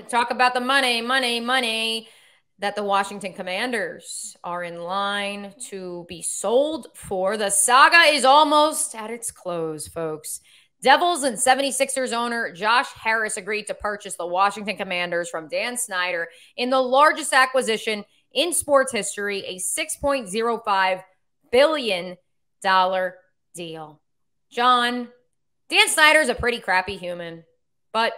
talk about the money that the Washington Commanders are in line to be sold for. The saga is almost at its close, folks. Devils and 76ers owner Josh Harris agreed to purchase the Washington Commanders from Dan Snyder in the largest acquisition in sports history, a $6.05 billion deal. John, Dan Snyder's a pretty crappy human, but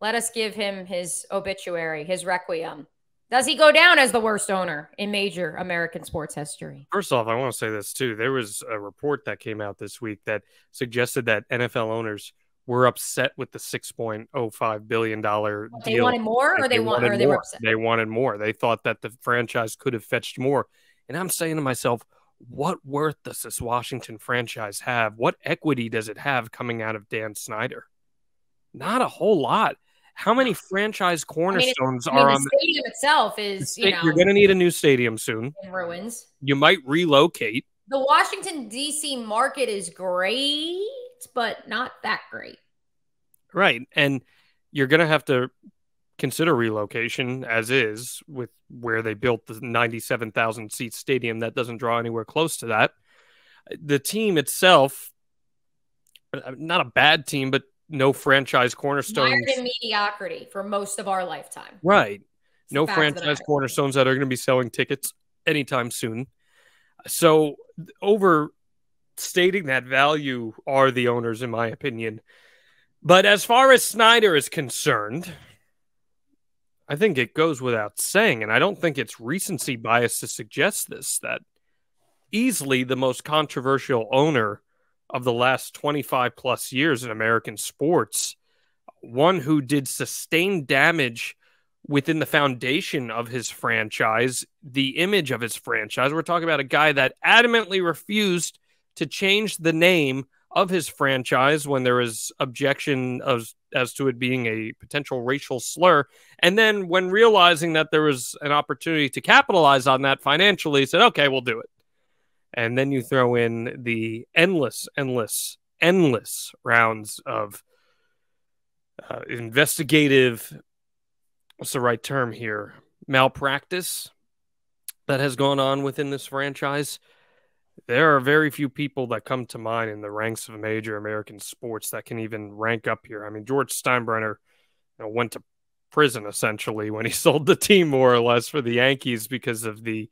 let us give him his obituary, his requiem. Does he go down as the worst owner in major American sports history? First off, I want to say this too. There was a report that came out this week that suggested that NFL owners were upset with the $6.05 billion deal. They wanted more, or they were upset? They wanted more. They thought that the franchise could have fetched more. And I'm saying to myself, what worth does this Washington franchise have? What equity does it have coming out of Dan Snyder? Not a whole lot. How many franchise cornerstones are on the stadium itself is, you're going to need a new stadium soon. In ruins. You might relocate. The Washington, D.C. market is great, but not that great. Right. And you're going to have to consider relocation as is with where they built the 97,000 seat stadium that doesn't draw anywhere close to that. The team itself, not a bad team, but no franchise cornerstones. Mired in mediocrity for most of our lifetime. Right. No franchise cornerstones that are going to be selling tickets anytime soon. So overstating that value are the owners, in my opinion. But as far as Snyder is concerned, I think it goes without saying, and I don't think it's recency bias to suggest this, that easily the most controversial owner of the last 25 plus years in American sports, one who did sustained damage within the foundation of his franchise, the image of his franchise. We're talking about a guy that adamantly refused to change the name of his franchise when there was objection as to it being a potential racial slur. And then when realizing that there was an opportunity to capitalize on that financially, said, okay, we'll do it. And then you throw in the endless rounds of investigative, what's the right term here, malpractice that has gone on within this franchise. There are very few people that come to mind in the ranks of major American sports that can even rank up here. I mean, George Steinbrenner went to prison essentially when he sold the team more or less for the Yankees because of the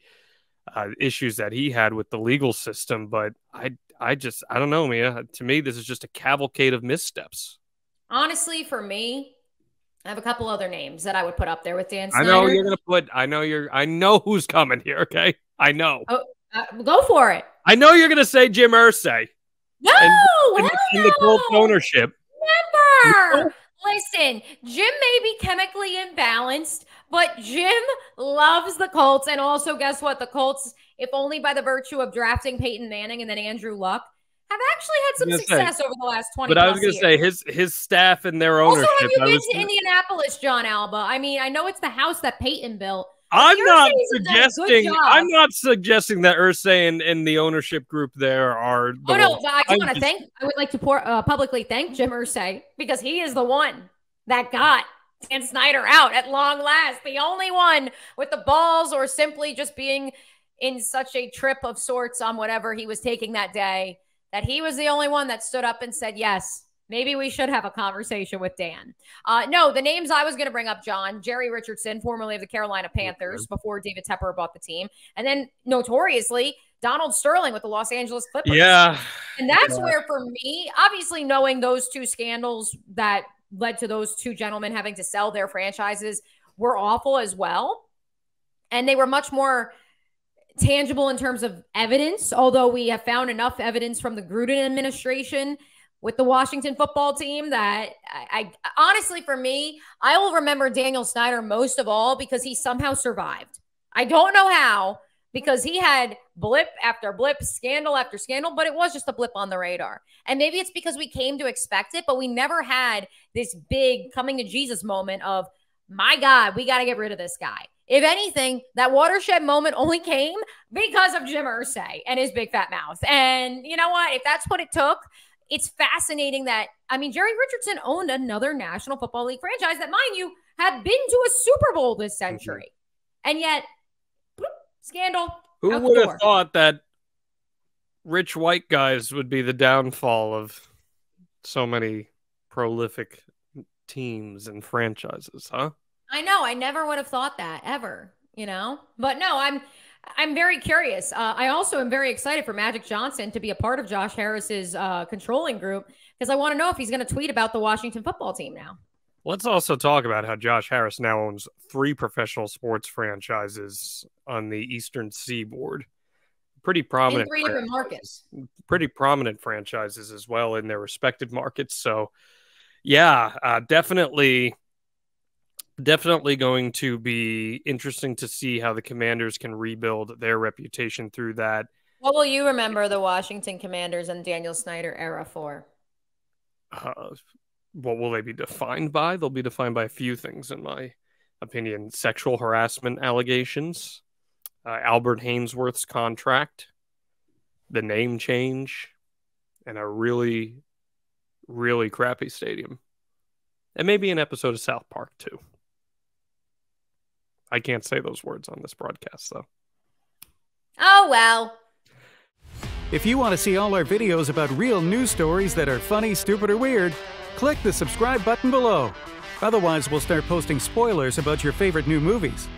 issues that he had with the legal system. But I don't know, Mia. To me, this is just a cavalcade of missteps. Honestly, for me, I have a couple other names that I would put up there with Dan Snyder. I know who's coming here. Okay. I know. Oh, go for it. I know you're going to say Jim Irsay. No, in the Colts ownership. Never. No. Listen, Jim may be chemically imbalanced, but Jim loves the Colts. And also, guess what? The Colts, if only by the virtue of drafting Peyton Manning and then Andrew Luck, have actually had some success over the last 20 years. But I was going to say his staff and their ownership. Also, have you been to Indianapolis, John Alba? I mean, I know it's the house that Peyton built. I'm not suggesting that Irsay and the ownership group there are. I would like to publicly thank Jim Irsay because he is the one that got Dan Snyder out at long last. The only one with the balls or simply just being in such a trip of sorts on whatever he was taking that day, that he was the only one that stood up and said, yes, maybe we should have a conversation with Dan. No, the names I was going to bring up, John, Jerry Richardson, formerly of the Carolina Panthers, before David Tepper bought the team. And then notoriously, Donald Sterling with the Los Angeles Clippers. Yeah. And that's where, for me, obviously knowing those two scandals that led to those two gentlemen having to sell their franchises were awful as well. And they were much more tangible in terms of evidence, although we have found enough evidence from the Gruden administration with the Washington football team that I honestly, for me, I will remember Daniel Snyder most of all because he somehow survived. I don't know how, because he had blip after blip, scandal after scandal, but it was just a blip on the radar. And maybe it's because we came to expect it, but we never had this big coming to Jesus moment of, my God, we got to get rid of this guy. If anything, that watershed moment only came because of Jim Irsay and his big fat mouth. And you know what? If that's what it took, it's fascinating that, I mean, Jerry Richardson owned another National Football League franchise that, mind you, had been to a Super Bowl this century. And yet, bloop, scandal. Who would have thought that rich white guys would be the downfall of so many prolific teams and franchises, huh? I know. I never would have thought that ever, you know? But no, I'm very curious. I also am very excited for Magic Johnson to be a part of Josh Harris's controlling group, because I want to know if he's going to tweet about the Washington football team now. Let's also talk about how Josh Harris now owns 3 professional sports franchises on the Eastern Seaboard. Pretty prominent. In 3 different markets. Pretty prominent franchises as well in their respective markets. So, yeah, definitely going to be interesting to see how the Commanders can rebuild their reputation through that. What will you remember the Washington Commanders and Daniel Snyder era for? What will they be defined by? They'll be defined by a few things, in my opinion. Sexual harassment allegations, Albert Haynesworth's contract, the name change, and a really, really crappy stadium. And maybe an episode of South Park, too. I can't say those words on this broadcast, though. Oh, well. If you want to see all our videos about real news stories that are funny, stupid, or weird, click the subscribe button below. Otherwise, we'll start posting spoilers about your favorite new movies.